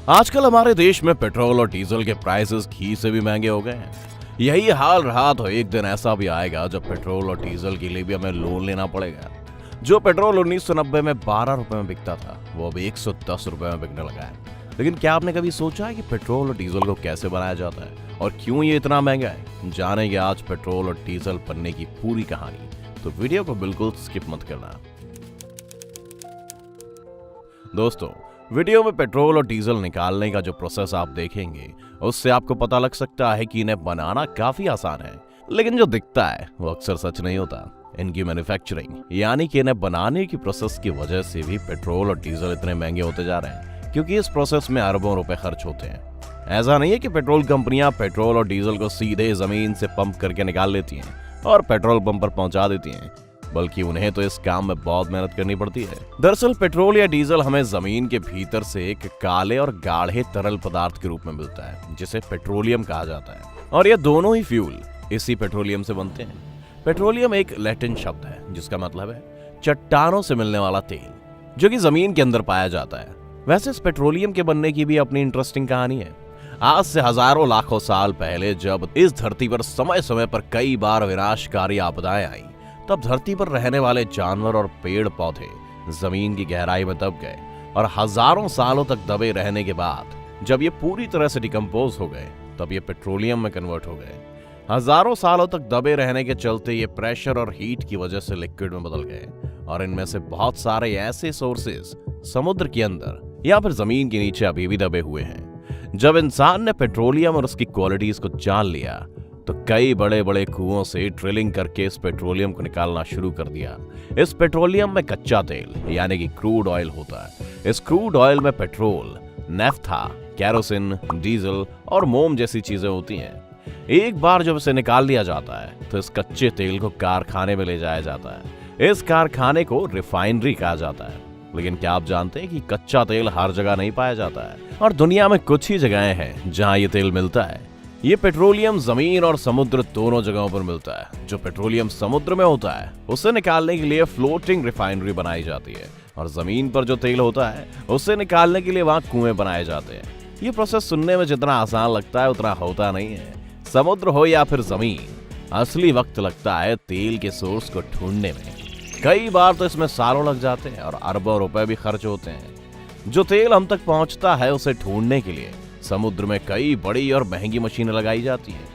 आजकल हमारे देश में पेट्रोल और डीजल के प्राइसेस घी से भी महंगे हो गए हैं। यही हाल रहा तो एक दिन ऐसा भी आएगा जब पेट्रोल और डीजल के लिए भी हमें लोन लेना पड़ेगा। जो पेट्रोल 1990 में 12 रुपए में बिकता था वो अब 110 रुपए में बिकने लगा है। लेकिन क्या आपने कभी सोचा है कि पेट्रोल और डीजल को कैसे बनाया जाता है और क्यों ये इतना महंगा है? जानेंगे आज पेट्रोल और डीजल बनने की पूरी कहानी, तो वीडियो को बिल्कुल स्किप मत करना। दोस्तों, वीडियो में पेट्रोल और डीजल निकालने का जो प्रोसेस आप देखेंगे उससे आपको पता लग सकता है कि इन्हें बनाना काफी आसान है, लेकिन जो दिखता है वो अक्सर सच नहीं होता। इनकी मैन्युफैक्चरिंग यानी कि इन्हें बनाने की प्रोसेस की वजह से भी पेट्रोल और डीजल इतने महंगे होते जा रहे हैं, क्योंकि इस प्रोसेस में अरबों रुपए खर्च होते हैं। ऐसा नहीं है कि पेट्रोल कंपनियां पेट्रोल और डीजल को सीधे जमीन से पंप करके निकाल लेती हैं और पेट्रोल पंप पर पहुंचा देती हैं, बल्कि उन्हें तो इस काम में बहुत मेहनत करनी पड़ती है। दरअसल पेट्रोल या डीजल हमें जमीन के भीतर से एक काले और गाढ़े तरल पदार्थ के रूप में मिलता है, जिसे पेट्रोलियम कहा जाता है, और ये दोनों ही फ्यूल इसी पेट्रोलियम से बनते हैं। पेट्रोलियम एक लैटिन शब्द है जिसका मतलब है चट्टानों से मिलने वाला तेल, जो कि जमीन के अंदर पाया जाता है। वैसे इस पेट्रोलियम के बनने की भी अपनी इंटरेस्टिंग कहानी है। आज से हजारों लाखों साल पहले जब इस धरती पर समय समय पर कई बार विनाशकारी आपदाएं आई, तब धरती पर रहने वाले जानवर और पेड़ पौधे जमीन की गहराई में दब गए, और हजारों सालों तक दबे रहने के बाद जब ये पूरी तरह से डिकम्पोज हो गए तब ये पेट्रोलियम में कन्वर्ट हो गए। हजारों सालों तक दबे रहने के चलते ये प्रेशर और हीट की वजह से लिक्विड में बदल गए, और इनमें से बहुत सारे ऐसे सोर्सेस समुद्र के अंदर या फिर जमीन के नीचे अभी भी दबे हुए हैं। जब इंसान ने पेट्रोलियम और उसकी क्वालिटीज को जान लिया तो कई बड़े बड़े कुओं से ड्रिलिंग करके इस पेट्रोलियम को निकालना शुरू कर दिया। इस पेट्रोलियम में कच्चा तेल यानी कि क्रूड ऑयल होता है। इस क्रूड ऑयल में पेट्रोल, नेफ्था, केरोसिन, डीजल और मोम जैसी चीजें होती हैं। एक बार जब इसे निकाल लिया जाता है तो इस कच्चे तेल को कारखाने में ले जाया जाता है। इस कारखाने को रिफाइनरी कहा जाता है। लेकिन क्या आप जानते हैं कि कच्चा तेल हर जगह नहीं पाया जाता है, और दुनिया में कुछ ही जगहें हैं जहां ये तेल मिलता है। ये पेट्रोलियम जमीन और समुद्र दोनों जगहों पर मिलता है। जो पेट्रोलियम समुद्र में होता है उसे निकालने के लिए फ्लोटिंग रिफाइनरी बनाई जाती है, और जमीन पर जो तेल होता है उसे निकालने के लिए वहां कुएं बनाए जाते हैं। ये प्रोसेस सुनने में जितना आसान लगता है उतना होता नहीं है। समुद्र हो या फिर जमीन, असली वक्त लगता है तेल के सोर्स को ढूंढने में। कई बार तो इसमें सालों लग जाते हैं और अरबों रुपए भी खर्च होते हैं। जो तेल हम तक पहुंचता है उसे ढूंढने के लिए समुद्र में कई बड़ी और महंगी मशीनें लगाई जाती हैं,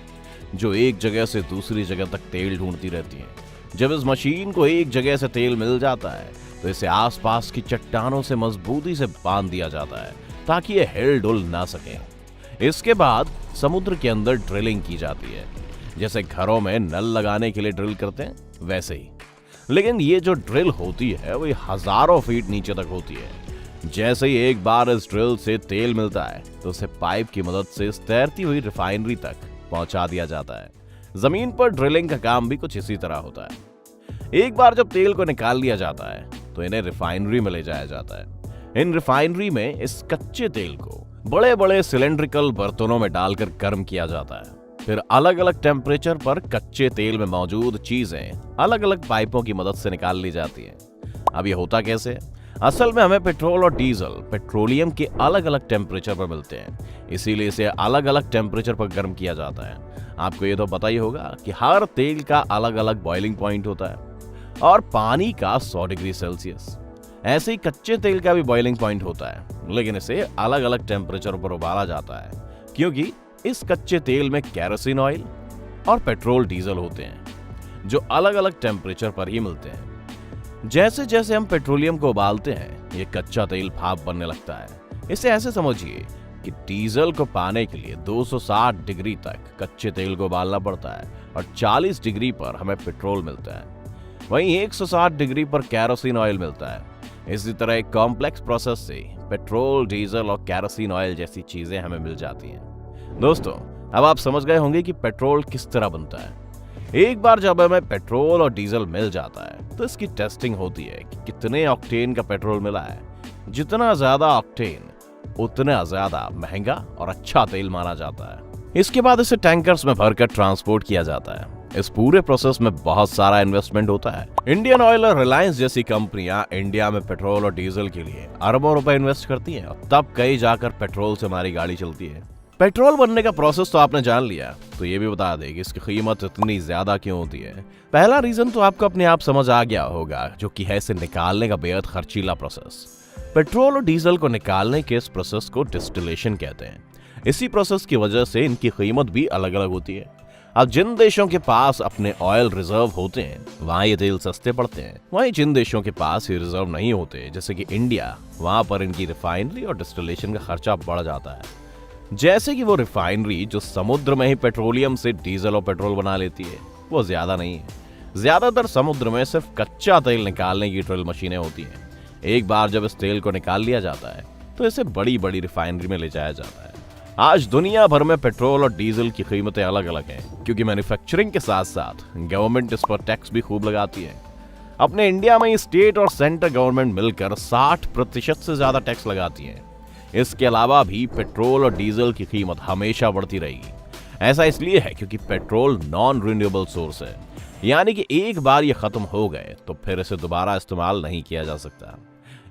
जो एक जगह से दूसरी जगह तक तेल ढूंढती रहती हैं। जब इस मशीन को एक जगह से तेल मिल जाता है तो इसे आसपास की चट्टानों से मजबूती से बांध दिया जाता है ताकि ये हिल डुल ना सके। इसके बाद समुद्र के अंदर ड्रिलिंग की जाती है, जैसे घरों में नल लगाने के लिए ड्रिल करते हैं वैसे ही। लेकिन ये जो ड्रिल होती है वो हजारों फीट नीचे तक होती है। जैसे ही एक बार इस ड्रिल से तेल मिलता है तो उसे पाइप की मदद से इस तैरती हुई रिफाइनरी तक पहुंचा दिया जाता है। जमीन पर ड्रिलिंग का काम भी कुछ इसी तरह होता है। एक बार जब तेल को निकाल लिया जाता है तो इन्हें रिफाइनरी में ले जाया जाता है। इन रिफाइनरी में इस कच्चे तेल को बड़े बड़े सिलेंड्रिकल बर्तनों में डालकर गर्म किया जाता है। फिर अलग अलग टेम्परेचर पर कच्चे तेल में मौजूद चीजें अलग अलग पाइपों की मदद से निकाल ली जाती है। अब ये होता कैसे? असल में हमें पेट्रोल और डीजल पेट्रोलियम के अलग अलग टेम्परेचर पर मिलते हैं, इसीलिए इसे अलग अलग टेम्परेचर पर गर्म किया जाता है। आपको ये तो पता ही होगा कि हर तेल का अलग अलग बॉइलिंग पॉइंट होता है, और पानी का 100 डिग्री सेल्सियस। ऐसे ही कच्चे तेल का भी बॉइलिंग पॉइंट होता है, लेकिन इसे अलग अलग टेम्परेचर पर उबाला जाता है, क्योंकि इस कच्चे तेल में केरोसिन ऑयल और पेट्रोल डीजल होते हैं, जो अलग अलग टेम्परेचर पर ही मिलते हैं। जैसे जैसे हम पेट्रोलियम को उबालते हैं ये कच्चा तेल भाप बनने लगता है। इसे ऐसे समझिए कि डीजल को पाने के लिए 260 डिग्री तक कच्चे तेल को उबालना पड़ता है, और 40 डिग्री पर हमें पेट्रोल मिलता है। वहीं 160 डिग्री पर केरोसिन ऑयल मिलता है। इसी तरह एक कॉम्प्लेक्स प्रोसेस से पेट्रोल, डीजल और केरोसिन ऑयल जैसी चीजें हमें मिल जाती हैं। दोस्तों, अब आप समझ गए होंगे कि पेट्रोल किस तरह बनता है। एक बार जब हमें पेट्रोल और डीजल मिल जाता है तो इसकी टेस्टिंग होती है कि कितने ऑक्टेन का पेट्रोल मिला है। जितना ज्यादा ऑक्टेन उतना ज्यादा महंगा और अच्छा तेल माना जाता है। इसके बाद इसे टैंकर्स में भरकर ट्रांसपोर्ट किया जाता है। इस पूरे प्रोसेस में बहुत सारा इन्वेस्टमेंट होता है। इंडियन ऑयल और रिलायंस जैसी कंपनियां इंडिया में पेट्रोल और डीजल के लिए अरबों रुपए इन्वेस्ट करती हैं, तब कहीं जाकर पेट्रोल से हमारी गाड़ी चलती है। पेट्रोल बनने का प्रोसेस तो आपने जान लिया, तो ये भी बता दें कि इसकी कीमत इतनी ज्यादा क्यों होती है। पहला रीजन तो आपको अपने आप समझ आ गया होगा, जो कि है इसे निकालने का बेहद खर्चीला प्रोसेस। पेट्रोल और डीजल को निकालने के इस प्रोसेस को डिस्टिलेशन कहते हैं। इसी प्रोसेस की वजह से इनकी कीमत भी अलग अलग होती है। अब जिन देशों के पास अपने ऑयल रिजर्व होते हैं वहां ये तेल सस्ते पड़ते हैं, वहीं जिन देशों के पास ये रिजर्व नहीं होते जैसे कि इंडिया, वहां पर इनकी रिफाइनरी और डिस्टिलेशन का खर्चा बढ़ जाता है। जैसे कि वो रिफाइनरी जो समुद्र में ही पेट्रोलियम से डीजल और पेट्रोल बना लेती है, वो ज्यादा नहीं है। ज्यादातर समुद्र में सिर्फ कच्चा तेल निकालने की ड्रिल मशीनें होती हैं। एक बार जब इस तेल को निकाल लिया जाता है तो इसे बड़ी बड़ी रिफाइनरी में ले जाया जाता है। आज दुनिया भर में पेट्रोल और डीजल की कीमतें अलग अलग हैं, क्योंकि मैन्युफैक्चरिंग के साथ साथ गवर्नमेंट इस पर टैक्स भी खूब लगाती है। अपने इंडिया में स्टेट और सेंट्रल गवर्नमेंट मिलकर 60% से ज्यादा टैक्स लगाती है। इसके अलावा भी पेट्रोल और डीजल की कीमत हमेशा बढ़ती रहेगी। ऐसा इसलिए है क्योंकि पेट्रोल नॉन रिन्यूएबल सोर्स है, यानी कि एक बार ये खत्म हो गए तो फिर इसे दोबारा इस्तेमाल नहीं किया जा सकता।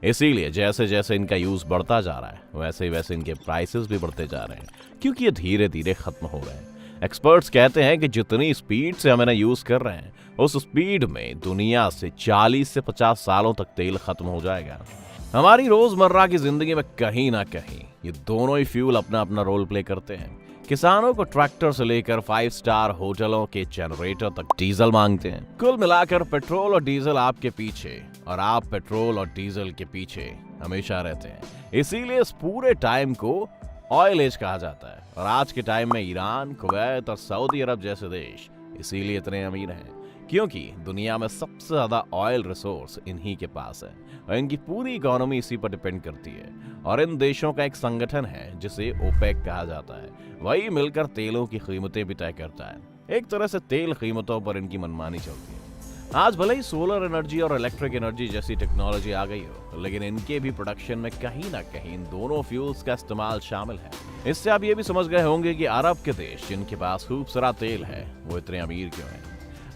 इसीलिए जैसे जैसे इनका यूज बढ़ता जा रहा है वैसे वैसे इनके प्राइसेस भी बढ़ते जा रहे हैं, क्योंकि ये धीरे धीरे खत्म हो रहे हैं। एक्सपर्ट्स कहते हैं कि जितनी स्पीड से हम इन्हें यूज कर रहे हैं, उस स्पीड में दुनिया से 40 से 50 सालों तक तेल खत्म हो जाएगा। हमारी रोजमर्रा की जिंदगी में कहीं ना कहीं ये दोनों ही फ्यूल अपना अपना रोल प्ले करते हैं। किसानों को ट्रैक्टर से लेकर 5 स्टार होटलों के जनरेटर तक डीजल मांगते हैं। कुल मिलाकर पेट्रोल और डीजल आपके पीछे और आप पेट्रोल और डीजल के पीछे हमेशा रहते हैं। इसीलिए इस पूरे टाइम को ऑयल एज कहा जाता है। और आज के टाइम में ईरान, कुवैत और सऊदी अरब जैसे देश इसीलिए इतने अमीर हैं, क्योंकि दुनिया में सबसे ज्यादा ऑयल रिसोर्स इन्हीं के पास है और इनकी पूरी इकोनॉमी इसी पर डिपेंड करती है। और इन देशों का एक संगठन है जिसे ओपेक कहा जाता है, वही मिलकर तेलों की कीमतें भी तय करता है। एक तरह से तेल कीमतों पर इनकी मनमानी चलती है। आज भले ही सोलर एनर्जी और इलेक्ट्रिक एनर्जी जैसी टेक्नोलॉजी आ गई हो, लेकिन इनके भी प्रोडक्शन में कहीं ना कहीं इन दोनों फ्यूल्स का इस्तेमाल शामिल है। इससे आप ये भी समझ गए होंगे कि अरब के देश जिनके पास खूब सारा तेल है वो इतने अमीर क्यों हैं।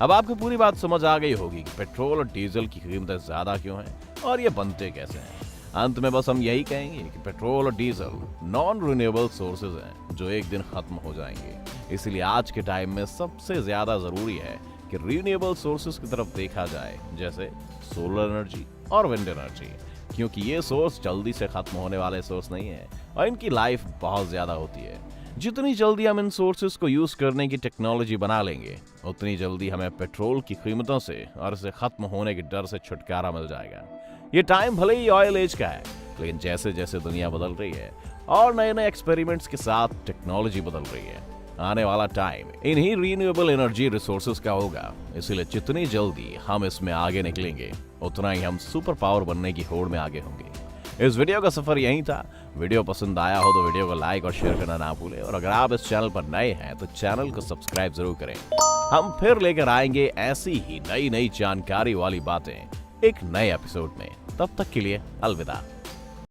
अब आपको पूरी बात समझ आ गई होगी कि पेट्रोल और डीजल की कीमतें ज्यादा क्यों हैं और ये बनते कैसे हैं। अंत में बस हम यही कहेंगे कि पेट्रोल और डीजल नॉन रिन्यूएबल सोर्सेज हैं जो एक दिन खत्म हो जाएंगे। इसलिए आज के टाइम में सबसे ज्यादा जरूरी है कि रिन्यूएबल सोर्सेज की तरफ देखा जाए, जैसे सोलर एनर्जी और विंड एनर्जी, क्योंकि ये सोर्स जल्दी से खत्म होने वाले सोर्स नहीं है और इनकी लाइफ बहुत ज्यादा होती है। जितनी जल्दी हम इन सोर्सेज को यूज करने की टेक्नोलॉजी बना लेंगे, उतनी जल्दी हमें पेट्रोल की कीमतों से और इसे खत्म होने के डर से छुटकारा मिल जाएगा। ये टाइम भले ही ऑयल एज का है, लेकिन जैसे जैसे दुनिया बदल रही है और नए नए एक्सपेरिमेंट्स के साथ टेक्नोलॉजी बदल रही है, आने वाला टाइम इन्हीं रिन्यूएबल एनर्जी रिसोर्सेज का होगा। इसलिए जितनी जल्दी हम इसमें आगे निकलेंगे, उतना ही हम सुपर पावर बनने की होड़ में आगे होंगे। इस वीडियो का सफर यही था। वीडियो पसंद आया हो तो वीडियो को लाइक और शेयर करना ना भूलें, और अगर आप इस चैनल पर नए हैं तो चैनल को सब्सक्राइब जरूर करें। हम फिर लेकर आएंगे ऐसी ही नई नई जानकारी वाली बातें एक नए एपिसोड में। तब तक के लिए अलविदा।